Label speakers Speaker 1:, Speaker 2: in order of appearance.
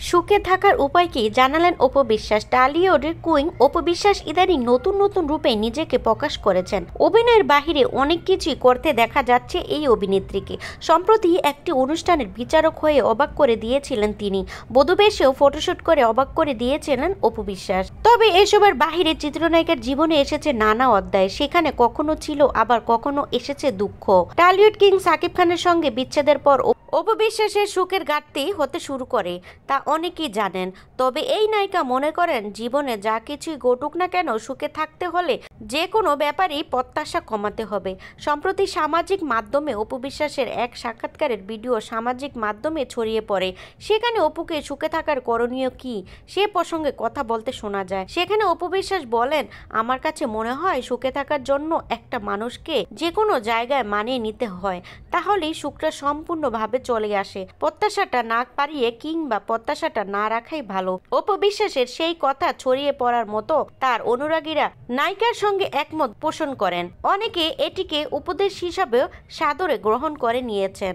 Speaker 1: সুখে থাকার উপায় কি জানালেন অপু বিশ্বাস। টলিউডের কুইন অপু বিশ্বাস ইদানিং নতুন নতুন রূপে নিজেকে প্রকাশ করেছেন। অভিনয়ের বাহিরে অনেক কিছুই করতে দেখা যাচ্ছে এই অভিনেত্রীকে। সম্প্রতি একটি অনুষ্ঠানের বিচারক হয়ে অবাক করে দিয়েছিলেন তিনি। বধূবেশেও ফটোশুট করে অবাক করে দিয়েছিলেন অপু বিশ্বাস। তবে এসবের বাহিরে চিত্রনায়িকার জীবনে এসেছে নানা অধ্যায়। সেখানে কখনো ছিল আবার কখনো এসেছে দুঃখ। টলিউড কিং সাকিব খানের সঙ্গে বিচ্ছেদের পর অপু বিশ্বাসের সুখের ঘাটতি হতে শুরু করে তা অনেকেই জানেন। তবে এই নায়িকা মনে করেন জীবনে যা কিছুই ঘটুক না কেন সুখে থাকতে হলে যে কোনো ব্যাপারেই প্রত্যাশা কমাতে হবে। সম্প্রতি সামাজিক মাধ্যমে অপু বিশ্বাসের এক সাক্ষাৎকারের ভিডিও সামাজিক মাধ্যমে ছড়িয়ে পড়ে। সেখানে অপুকে সুখে থাকার করণীয় কি সে প্রসঙ্গে কথা বলতে শোনা যায়। সেখানে অপু বিশ্বাস বলেন, আমার কাছে মনে হয় সুখে থাকার জন্য একটা মানুষকে যে কোনো জায়গায় মানিয়ে নিতে হয়, তাহলেই সুখটা সম্পূর্ণভাবে চলে আসে। প্রত্যাশাটা না পারিয়ে কিংবা প্রত্যাশাটা না রাখাই ভালো। অপু বিশ্বাসের সেই কথা ছড়িয়ে পড়ার মতো তার অনুরাগীরা নায়িকার সঙ্গে একমত পোষণ করেন। অনেকে এটিকে উপদেশ হিসাবেও সাদরে গ্রহণ করে নিয়েছেন।